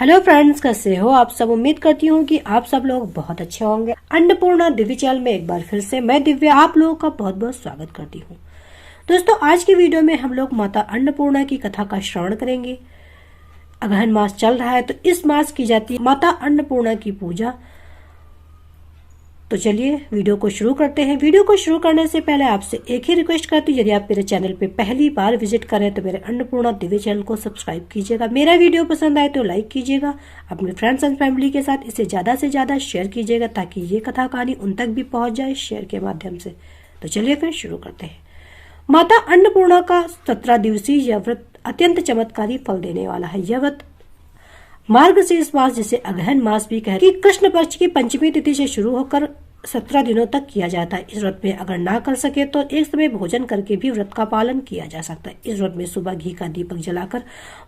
Hello friends, कैसे हो आप सब। उम्मीद करती हूँ कि आप सब लोग बहुत अच्छे होंगे। अन्नपूर्णा दिव्य चैनल में एक बार फिर से मैं दिव्या आप लोगों का बहुत बहुत स्वागत करती हूँ। दोस्तों, आज की वीडियो में हम लोग माता अन्नपूर्णा की कथा का श्रवण करेंगे। अगहन मास चल रहा है तो इस मास की जाती है माता अन्नपूर्णा की पूजा। तो चलिए वीडियो को शुरू करते हैं। वीडियो को शुरू करने से पहले आपसे एक ही रिक्वेस्ट करती हूँ, यदि आप मेरे चैनल पे पहली बार विजिट करें तो मेरे अन्नपूर्णा दिव्य चैनल को सब्सक्राइब कीजिएगा। मेरा वीडियो पसंद आए तो लाइक कीजिएगा। अपने फ्रेंड्स एंड फैमिली के साथ इसे ज्यादा से ज्यादा शेयर कीजिएगा ताकि ये कथा कहानी उन तक भी पहुंच जाए शेयर के माध्यम से। तो चलिए फिर शुरू करते हैं। माता अन्नपूर्णा का 17 दिवसीय यह व्रत अत्यंत चमत्कारी फल देने वाला है। यह व्रत मार्गशीर्ष मास जिसे अगहन मास भी कहते हैं, कृष्ण पक्ष की पंचमी तिथि से शुरू होकर 17 दिनों तक किया जाता है। इस व्रत में अगर ना कर सके तो एक समय भोजन करके भी व्रत का पालन किया जा सकता है। इस व्रत में सुबह घी का दीपक जलाकर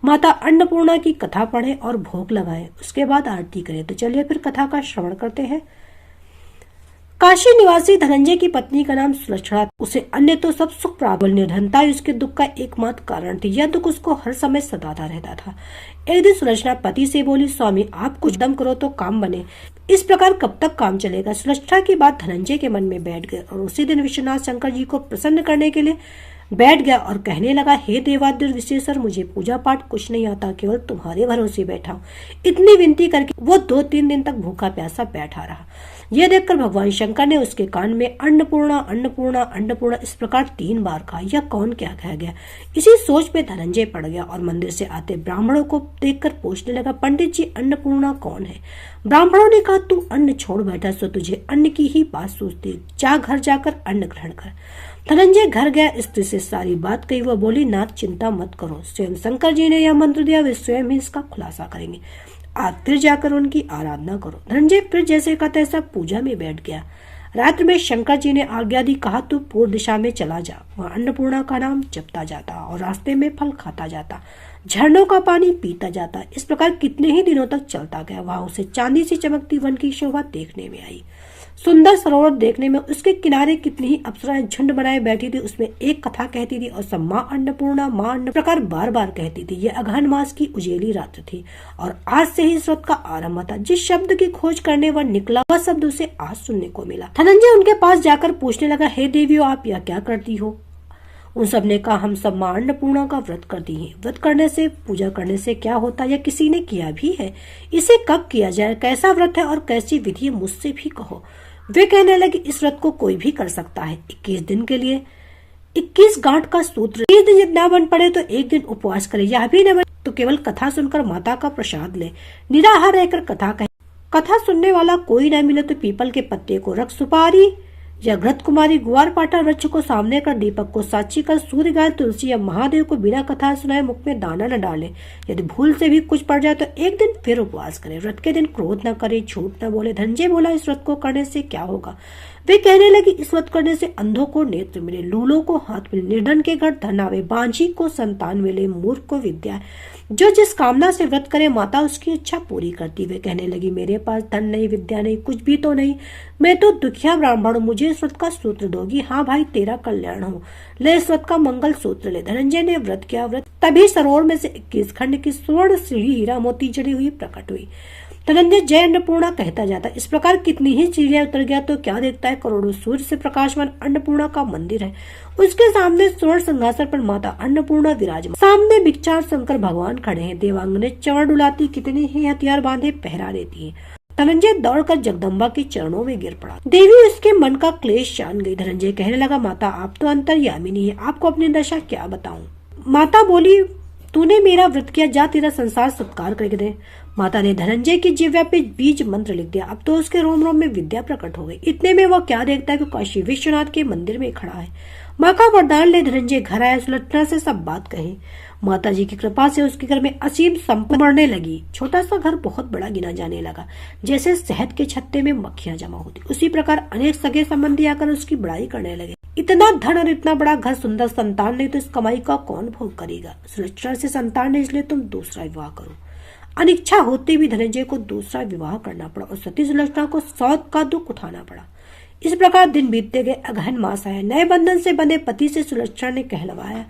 माता अन्नपूर्णा की कथा पढ़े और भोग लगाए, उसके बाद आरती करें। तो चलिए फिर कथा का श्रवण करते हैं। काशी निवासी धनंजय की पत्नी का नाम सुलक्षणा। उसे अन्य तो सब सुख प्राप्त, निर्धनता उसके दुख का एकमात्र कारण थी। यह दुख उसको हर समय सताता रहता था। एक दिन सुलक्षणा पति से बोली, स्वामी आप कुछ दम करो तो काम बने। इस प्रकार कब तक काम चलेगा। सुलक्षणा की बात धनंजय के मन में बैठ गई और उसी दिन विश्वनाथ शंकर जी को प्रसन्न करने के लिए बैठ गया और कहने लगा, हे देवादिर विशेषर, मुझे पूजा पाठ कुछ नहीं आता, केवल तुम्हारे भरोसे बैठा हूँ। इतनी विनती करके वो 2-3 दिन तक भूखा प्यासा बैठा रहा। यह देखकर भगवान शंकर ने उसके कान में अन्नपूर्णा अन्नपूर्णा अन्नपूर्णा इस प्रकार 3 बार कहा। यह कौन क्या कह गया। इसी सोच में धनंजय पड़ गया और मंदिर से आते ब्राह्मणों को देखकर पूछने लगा, पंडित जी अन्नपूर्णा कौन है। ब्राह्मणों ने कहा, तू अन्न छोड़ बैठा सो तुझे अन्न की ही बात सोचती, जा घर जाकर अन्न ग्रहण कर। धनंजय घर गया, स्त्री से सारी बात कही। वह बोली, नाथ चिंता मत करो, स्वयं शंकर जी ने यह मंत्र दिया, वे स्वयं ही इसका खुलासा करेंगे। आप फिर जाकर उनकी आराधना करो। धनंजय फिर जैसे का तैसा पूजा में बैठ गया। रात्र में शंकर जी ने आज्ञा दी, कहा तू पूर्व दिशा में चला जा। वह अन्नपूर्णा का नाम जपता जाता और रास्ते में फल खाता जाता, झरनों का पानी पीता जाता। इस प्रकार कितने ही दिनों तक चलता गया। वहां उसे चांदी सी चमकती वन की शोभा देखने में आई। सुंदर सरोवर देखने में उसके किनारे कितनी ही अप्सराएं झुंड बनाए बैठी थी। उसमें एक कथा कहती थी और सब माँ अन्नपूर्णा माँ अन्न प्रकार बार बार कहती थी। यह अगहन मास की उजेली रात्र थी और आज से ही इस व्रत का आरंभ था। जिस शब्द की खोज करने वह निकला, वह शब्द उसे आज सुनने को मिला। धनंजय उनके पास जाकर पूछने लगा, हे देवियों, आप यह क्या करती हो। उन सब ने कहा, हम सब माँ अन्नपूर्णा का व्रत करती हैं। व्रत करने से, पूजा करने से क्या होता है, या किसी ने किया भी है, इसे कब किया जाए, कैसा व्रत है और कैसी विधि, मुझसे भी कहो। वे कहने लगे, इस व्रत को कोई भी कर सकता है। 21 दिन के लिए 21 गांठ का सूत्र, 30 दिन न बन पड़े तो एक दिन उपवास करे, यह भी न बने तो केवल कथा सुनकर माता का प्रसाद ले, निराहार रहकर कथा कहे। कथा सुनने वाला कोई न मिले तो पीपल के पत्ते को रख, सुपारी या घृत कुमारी गुआर पाटा वृक्ष को सामने कर, दीपक को साक्षी कर, सूर्य गाय तुलसी या महादेव को बिना कथा सुनाए मुख में दाना न डाले। यदि भूल से भी कुछ पड़ जाए तो एक दिन फिर उपवास करे। व्रत के दिन क्रोध न करे, झूठ न बोले। धनंजय बोला, इस व्रत को करने से क्या होगा। वे कहने लगे, इस व्रत करने से अंधों को नेत्र मिले, लूलों को हाथ मिले, निर्धन के घर धन आवे, बांझी को संतान मिले, मूर्ख को विद्या। जो जिस कामना से व्रत करे माता उसकी इच्छा पूरी करती। वे कहने लगी, मेरे पास धन नहीं, विद्या नहीं, कुछ भी तो नहीं, मैं तो दुखिया ब्राह्मण हूँ, मुझे इस व्रत का सूत्र दोगी। हाँ भाई, तेरा कल्याण हो, ले इस व्रत का मंगल सूत्र ले। धनंजय ने व्रत किया। व्रत तभी सरोवर में से 21 खंड की स्वर्ण सीढ़ी हीरा मोती जड़ी हुई प्रकट हुई। धनंजय जय अन्नपूर्णा कहता जाता। इस प्रकार कितनी ही चिड़िया उतर गया तो क्या देखता है, करोड़ों सूर्य से प्रकाशमान अन्नपूर्णा का मंदिर है। उसके सामने स्वर्ण सिंहासन पर माता अन्नपूर्णा विराजमान, सामने भिक्षार शंकर भगवान खड़े हैं। देवांगने चरण डुलाती, कितने ही हथियार बांधे पहरा देती है। धनंजय दौड़कर जगदम्बा के चरणों में गिर पड़ा। देवी उसके मन का क्लेश जान गई। धनंजय कहने लगा, माता आप तो अंतर्यामिनी है, आपको अपनी दशा क्या बताऊं। माता बोली, तूने मेरा व्रत किया, जा तेरा संसार सत्कार करके दे। माता ने धनंजय की जिह्वा पे बीज मंत्र लिख दिया। अब तो उसके रोम रोम में विद्या प्रकट हो गई। इतने में वह क्या देखता है कि काशी विश्वनाथ के मंदिर में खड़ा है। माँ का वरदान ले धनंजय घर आया। सुलक्षणा से सब बात कही। माता जी की कृपा से उसके घर में असीम संपत्ति बढ़ने लगी। छोटा सा घर बहुत बड़ा गिना जाने लगा। जैसे शहद के छत्ते में मक्खियां जमा होती, उसी प्रकार अनेक सगे संबंधी आकर उसकी बड़ाई करने लगे। इतना धन और इतना बड़ा घर, सुंदर संतान नहीं तो इस कमाई का कौन भोग करेगा। सुलक्षणा से संतान नहीं, इसलिए तुम दूसरा विवाह करो। अनिच्छा होते भी धनंजय को दूसरा विवाह करना पड़ा और सती सुलक्षणा को सौत का दुख उठाना पड़ा। इस प्रकार दिन बीतते गए। अगहन मास आया। नए बंधन से बंधे पति से सुलक्षणा ने कहलवाया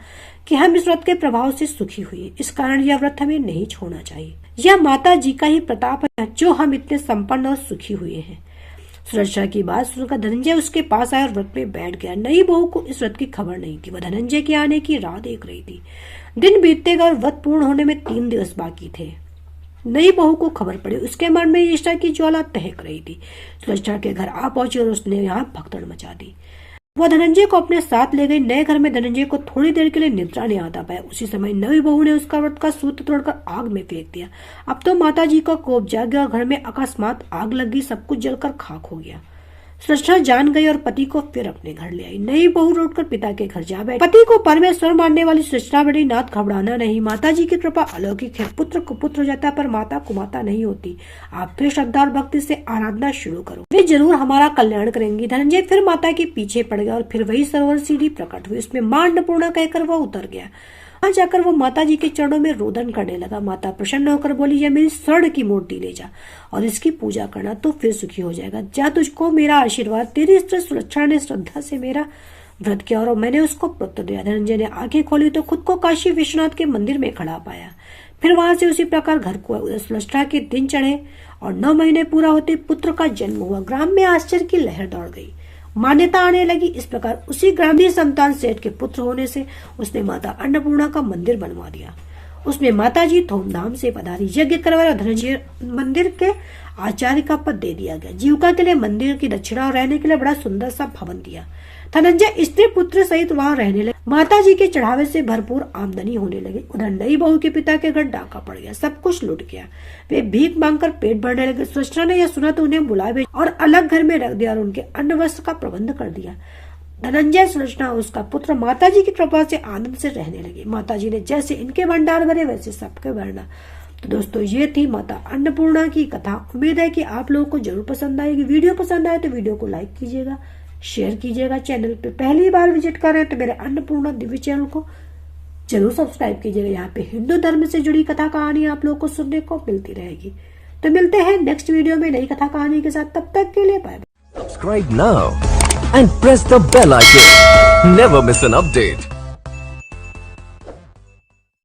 कि हम इस व्रत के प्रभाव से सुखी हुए, इस कारण यह व्रत हमें नहीं छोड़ना चाहिए। यह माता जी का ही प्रताप है जो हम इतने संपन्न और सुखी हुए हैं। सुलक्षणा की बात सुनकर धनंजय उसके पास आया और व्रत में बैठ गया। नई बहू को इस व्रत की खबर नहीं थी। वह धनंजय के आने की राह देख रही थी। दिन बीतते गए और व्रत पूर्ण होने में 3 दिवस बाकी थे। नई बहू को खबर पड़ी। उसके मन में निष्ठा की ज्वाला दहक रही थी। सुलक्षणा के घर आ पहुंची और उसने यहाँ भगदड़ मचा दी। वह धनंजय को अपने साथ ले गई। नए घर में धनंजय को थोड़ी देर के लिए निद्रा नहीं आता पाया। उसी समय नई बहू ने उसका व्रत का सूत्र तोड़कर आग में फेंक दिया। अब तो माता जी का कोप जाग गया और घर में अकस्मात आग लग गई। सब कुछ जलकर खाक हो गया। सुलक्षणा जान गई और पति को फिर अपने घर ले आई। नई बहू लौटकर पिता के घर जा बैठी। पति को परमेश्वर मानने वाली सुलक्षणा बड़ी नाथ, घबराना नहीं, माता जी की कृपा अलौकिक है। पुत्र को पुत्र हो जाता पर माता को माता नहीं होती। आप फिर श्रद्धा और भक्ति से आराधना शुरू करो, वे जरूर हमारा कल्याण करेंगी। धनंजय फिर माता के पीछे पड़ गया और फिर वही सरोवर सीढ़ी प्रकट हुई। उसमें मां अन्नपूर्णा कहकर वह उतर गया। वहां जाकर वो माता जी के चरणों में रोदन करने लगा। माता प्रसन्न होकर बोली, यह मेरी स्वर्ण की मूर्ति ले जा और इसकी पूजा करना, तो फिर सुखी हो जाएगा। जा, तुझको मेरा आशीर्वाद। तेरी स्त्री सुलक्षणा ने श्रद्धा से मेरा व्रत किया और मैंने उसको पुत्र दिया। धनंजय ने आंखें खोली तो खुद को काशी विश्वनाथ के मंदिर में खड़ा पाया। फिर वहां से उसी प्रकार घर को उधर सुलक्षणा के दिन चढ़े और 9 महीने पूरा होते पुत्र का जन्म हुआ। ग्राम में आश्चर्य की लहर दौड़ गई। मान्यता आने लगी। इस प्रकार उसी ग्रामीण संतान सेठ के पुत्र होने से उसने माता अन्नपूर्णा का मंदिर बनवा दिया। उसमें माता जी धूमधाम से पधारी। यज्ञ करवाया और धनंजय मंदिर के आचार्य का पद दे दिया गया। जीविका के लिए मंदिर की दक्षिणा और रहने के लिए बड़ा सुंदर सा भवन दिया। धनंजय स्त्री पुत्र सहित वहां रहने लगे। माता जी के चढ़ावे से भरपूर आमदनी होने लगी। उधर नई बहू के पिता के घर डाका पड़ गया। सब कुछ लुट गया। वे भीख मांगकर पेट भरने लगे। सुलक्षणा ने यह सुना तो उन्हें बुला भेजा और अलग घर में रख दिया और उनके अन्न वस्त्र का प्रबंध कर दिया। धनंजय, सुलक्षणा और उसका पुत्र माता जी की कृपा से आनंद से रहने लगे। माता जी ने जैसे इनके भंडार भरे वैसे सबके भरना। तो दोस्तों, ये थी माता अन्नपूर्णा की कथा। उम्मीद है कि आप लोगों को जरूर पसंद आएगी। वीडियो पसंद आए तो वीडियो को लाइक कीजिएगा, शेयर कीजिएगा। चैनल पे पहली बार विजिट कर रहे हैं तो मेरे अन्नपूर्णा दिव्य चैनल को जरूर सब्सक्राइब कीजिएगा। यहाँ पे हिंदू धर्म से जुड़ी कथा कहानी आप लोगों को सुनने को मिलती रहेगी। तो मिलते हैं नेक्स्ट वीडियो में नई कथा कहानी के साथ। तब तक के लिए bye bye. Subscribe now and press the bell icon. Never miss an update.